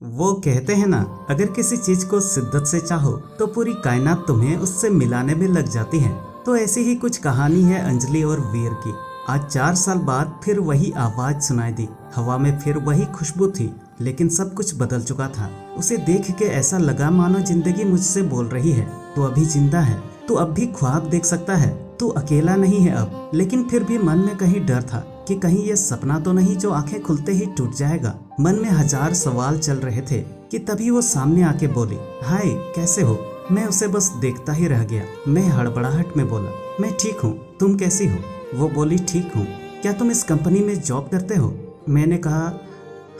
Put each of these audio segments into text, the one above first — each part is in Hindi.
वो कहते हैं ना, अगर किसी चीज को शिद्दत से चाहो तो पूरी कायनात तुम्हें उससे मिलाने में लग जाती है। तो ऐसी ही कुछ कहानी है अंजलि और वीर की। आज 4 साल बाद फिर वही आवाज सुनाई दी। हवा में फिर वही खुशबू थी, लेकिन सब कुछ बदल चुका था। उसे देख के ऐसा लगा मानो जिंदगी मुझसे बोल रही है, तू अभी जिंदा है, तू अब भी ख्वाब देख सकता है, तू अकेला नहीं है अब। लेकिन फिर भी मन में कहीं डर था कि कहीं ये सपना तो नहीं जो आंखें खुलते ही टूट जाएगा। मन में हजार सवाल चल रहे थे कि तभी वो सामने आके बोली, हाय कैसे हो। मैं उसे बस देखता ही रह गया। मैं हड़बड़ाहट में बोला, मैं ठीक हूँ, तुम कैसी हो। वो बोली, ठीक हूँ। क्या तुम इस कंपनी में जॉब करते हो। मैंने कहा,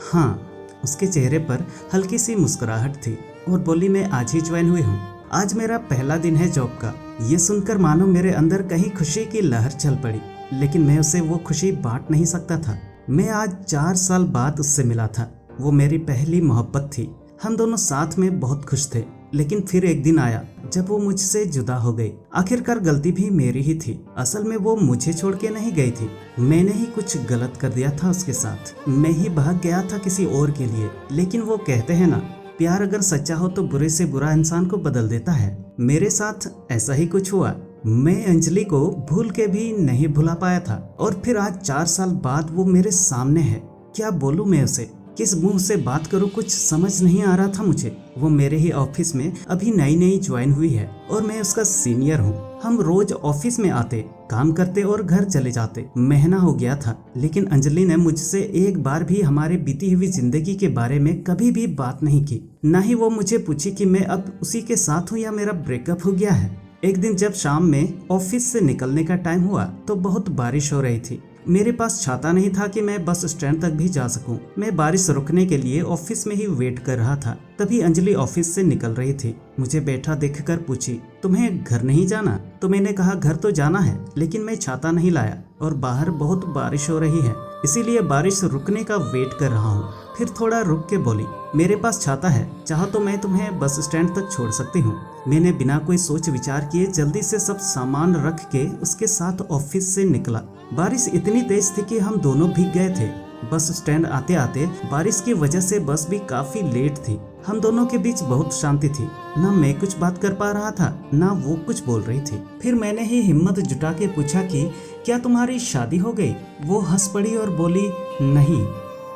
हाँ। उसके चेहरे पर हल्की सी मुस्कुराहट थी और बोली, मैं आज ही ज्वाइन हुई हूँ। आज मेरा पहला दिन है जॉब का। ये सुनकर मानो मेरे अंदर कहीं खुशी की लहर चल पड़ी, लेकिन मैं उसे वो खुशी बांट नहीं सकता था। मैं आज 4 साल बाद उससे मिला था। वो मेरी पहली मोहब्बत थी। हम दोनों साथ में बहुत खुश थे। लेकिन फिर एक दिन आया जब वो मुझसे जुदा हो गई। आखिरकार गलती भी मेरी ही थी। असल में वो मुझे छोड़ के नहीं गई थी। मैंने ही कुछ गलत कर दिया था उसके साथ। मैं ही भाग गया था किसी और के लिए। लेकिन वो कहते हैं ना, प्यार अगर सच्चा हो तो बुरे से बुरा इंसान को बदल देता है। मेरे साथ ऐसा ही कुछ हुआ। मैं अंजलि को भूल के भी नहीं भुला पाया था, और फिर आज 4 साल बाद वो मेरे सामने है। क्या बोलूं मैं उसे, किस मुंह से बात करूं, कुछ समझ नहीं आ रहा था मुझे। वो मेरे ही ऑफिस में अभी नई नई ज्वाइन हुई है और मैं उसका सीनियर हूँ। हम रोज ऑफिस में आते, काम करते और घर चले जाते। महीना हो गया था, लेकिन अंजलि ने मुझसे एक बार भी हमारे बीती हुई जिंदगी के बारे में कभी भी बात नहीं की। ना ही वो मुझे पूछी कि मैं अब उसी के साथ हूँ या मेरा ब्रेकअप हो गया है। एक दिन जब शाम में ऑफिस से निकलने का टाइम हुआ तो बहुत बारिश हो रही थी। मेरे पास छाता नहीं था कि मैं बस स्टैंड तक भी जा सकूं। मैं बारिश रुकने के लिए ऑफिस में ही वेट कर रहा था। तभी अंजलि ऑफिस से निकल रही थी। मुझे बैठा देखकर पूछी, तुम्हें घर नहीं जाना। तो मैंने कहा, घर तो जाना है, लेकिन मैं छाता नहीं लाया और बाहर बहुत बारिश हो रही है, इसीलिए बारिश रुकने का वेट कर रहा हूँ। फिर थोड़ा रुक के बोली, मेरे पास छाता है, चाहो तो मैं तुम्हें बस स्टैंड तक छोड़ सकती हूँ। मैंने बिना कोई सोच विचार किए जल्दी से सब सामान रख के उसके साथ ऑफिस से निकला। बारिश इतनी तेज थी कि हम दोनों भीग गए थे। बस स्टैंड आते आते बारिश की वजह से बस भी काफी लेट थी। हम दोनों के बीच बहुत शांति थी। ना मैं कुछ बात कर पा रहा था, ना वो कुछ बोल रही थी। फिर मैंने ही हिम्मत जुटा के पूछा कि क्या तुम्हारी शादी हो गई। वो हंस पड़ी और बोली, नहीं।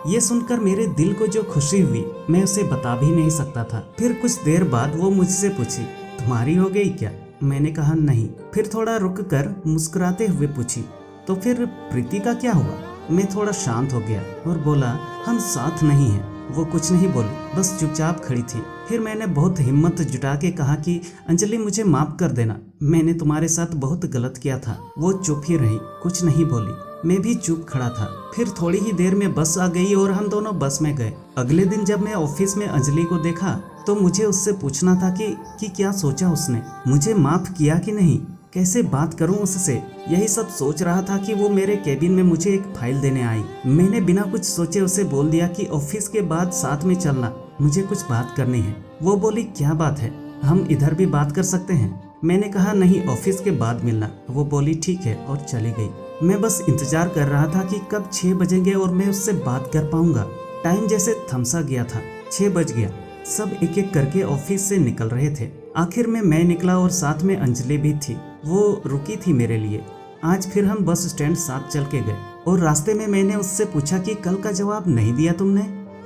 ये सुनकर मेरे दिल को जो खुशी हुई मैं उसे बता भी नहीं सकता था। फिर कुछ देर बाद वो मुझसे पूछी, तुम्हारी हो गई क्या। मैंने कहा, नहीं। फिर थोड़ा रुक कर मुस्कुराते हुए पूछी, तो फिर प्रीति का क्या हुआ। मैं थोड़ा शांत हो गया और बोला, हम साथ नहीं हैं। वो कुछ नहीं बोली, बस चुपचाप खड़ी थी। फिर मैंने बहुत हिम्मत जुटा के कहा कि अंजलि, मुझे माफ कर देना, मैंने तुम्हारे साथ बहुत गलत किया था। वो चुप ही रही, कुछ नहीं बोली। मैं भी चुप खड़ा था। फिर थोड़ी ही देर में बस आ गई और हम दोनों बस में गए। अगले दिन जब मैं ऑफिस में अंजलि को देखा तो मुझे उससे पूछना था कि क्या सोचा उसने, मुझे माफ किया कि नहीं, कैसे बात करूं उससे। यही सब सोच रहा था कि वो मेरे केबिन में मुझे एक फाइल देने आई। मैंने बिना कुछ सोचे उसे बोल दिया कि ऑफिस के बाद साथ में चलना, मुझे कुछ बात करनी है। वो बोली, क्या बात है, हम इधर भी बात कर सकते हैं। मैंने कहा, नहीं, ऑफिस के बाद मिलना। वो बोली, ठीक है, और चली गई। मैं बस इंतजार कर रहा था कि कब 6 बजेंगे और मैं उससे बात कर पाऊंगा। टाइम जैसे थमसा गया था। 6 बज गया। सब एक एक करके ऑफिस से निकल रहे थे। आखिर में मैं निकला और साथ में अंजलि भी थी। वो रुकी थी मेरे लिए। आज फिर हम बस स्टैंड साथ चल के गए और रास्ते में मैंने उससे पूछा कि कल का जवाब नहीं दिया तुमने।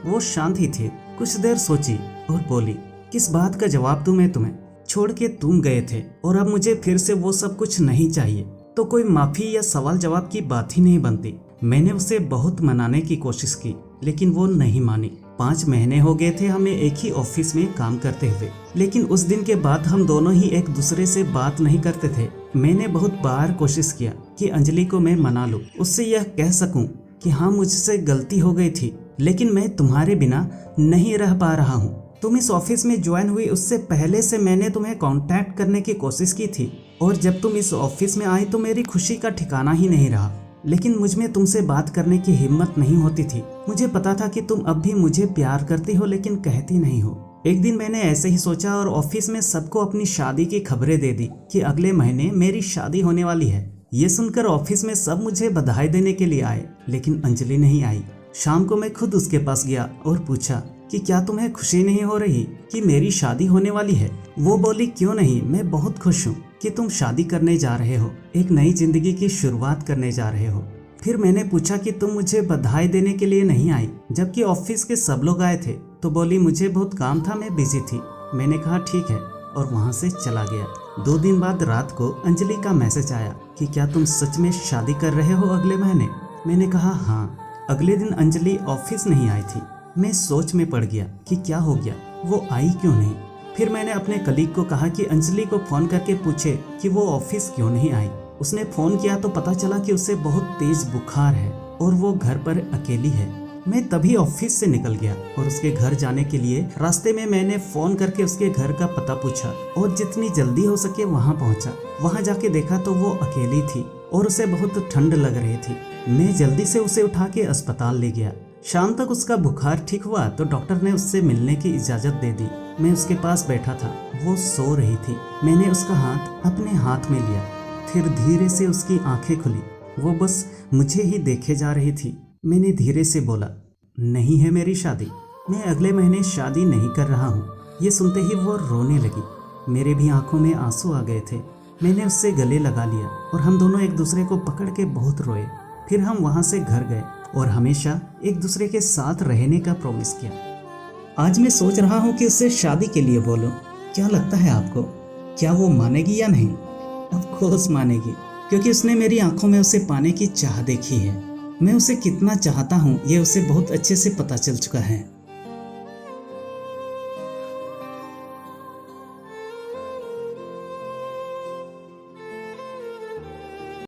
वो शांत ही थी। कुछ देर सोची और बोली, किस बात का जवाब दूं मैं तुम्हें, छोड़ के तुम गए थे और अब मुझे फिर से वो सब कुछ नहीं चाहिए। तो कोई माफी या सवाल जवाब की बात ही नहीं बनती। मैंने उसे बहुत मनाने की कोशिश की, लेकिन वो नहीं मानी। 5 महीने हो गए थे हमें एक ही ऑफिस में काम करते हुए, लेकिन उस दिन के बाद हम दोनों ही एक दूसरे से बात नहीं करते थे। मैंने बहुत बार कोशिश किया कि अंजलि को मैं मना लूं, उससे यह कह सकूं कि हाँ, मुझसे गलती हो गई थी, लेकिन मैं तुम्हारे बिना नहीं रह पा रहा हूँ। तुम इस ऑफिस में ज्वाइन हुई उससे पहले से मैंने तुम्हें कांटेक्ट करने की कोशिश की थी, और जब तुम इस ऑफिस में आई तो मेरी खुशी का ठिकाना ही नहीं रहा। लेकिन मुझ में तुमसे बात करने की हिम्मत नहीं होती थी। मुझे पता था कि तुम अब भी मुझे प्यार करती हो, लेकिन कहती नहीं हो। एक दिन मैंने ऐसे ही सोचा और ऑफिस में सबको अपनी शादी की खबरें दे दी कि अगले महीने मेरी शादी होने वाली है। ये सुनकर ऑफिस में सब मुझे बधाई देने के लिए आए, लेकिन अंजलि नहीं आई। शाम को मैं खुद उसके पास गया और पूछा कि क्या तुम्हें खुशी नहीं हो रही कि मेरी शादी होने वाली है। वो बोली क्यों नहीं, मैं बहुत खुश हूँ कि तुम शादी करने जा रहे हो, एक नई जिंदगी की शुरुआत करने जा रहे हो। फिर मैंने पूछा कि तुम मुझे बधाई देने के लिए नहीं आई जबकि ऑफिस के सब लोग आए थे। तो बोली मुझे बहुत काम था, मैं बिजी थी। मैंने कहा ठीक है और वहाँ से चला गया। 2 दिन बाद रात को अंजलि का मैसेज आया कि क्या तुम सच में शादी कर रहे हो अगले महीने। मैंने कहा हाँ। अगले दिन अंजलि ऑफिस नहीं आई थी। मैं सोच में पड़ गया कि क्या हो गया, वो आई क्यों नहीं। फिर मैंने अपने कलीग को कहा कि अंजलि को फोन करके पूछे कि वो ऑफिस क्यों नहीं आई। उसने फोन किया तो पता चला कि उसे बहुत तेज बुखार है और वो घर पर अकेली है। मैं तभी ऑफिस से निकल गया और उसके घर जाने के लिए रास्ते में मैंने फोन करके उसके घर का पता पूछा और जितनी जल्दी हो सके वहाँ पहुँचा। वहाँ जाके देखा तो वो अकेली थी और उसे बहुत ठंड लग रही थी। मैं जल्दी से उसे उठा के अस्पताल ले गया। शाम तक उसका बुखार ठीक हुआ तो डॉक्टर ने उससे मिलने की इजाज़त दे दी। मैं उसके पास बैठा था, वो सो रही थी। मैंने उसका हाथ अपने हाथ में लिया, फिर धीरे से उसकी आंखें खुली। वो बस मुझे ही देखे जा रही थी। मैंने धीरे से बोला, नहीं है मेरी शादी, मैं अगले महीने शादी नहीं कर रहा हूँ। ये सुनते ही वो रोने लगी। मेरे भी आंखों में आंसू आ गए थे। मैंने उससे गले लगा लिया और हम दोनों एक दूसरे को पकड़ के बहुत रोए। फिर हम वहाँ से घर गए और हमेशा एक दूसरे के साथ रहने का प्रॉमिस किया। आज मैं सोच रहा हूँ कि उससे शादी के लिए बोलूँ। क्या लगता है आपको, क्या वो मानेगी या नहीं? ऑफ कोर्स मानेगी, क्योंकि उसने मेरी आंखों में उसे पाने की चाह देखी है। मैं उसे कितना चाहता हूँ ये उसे बहुत अच्छे से पता चल चुका है।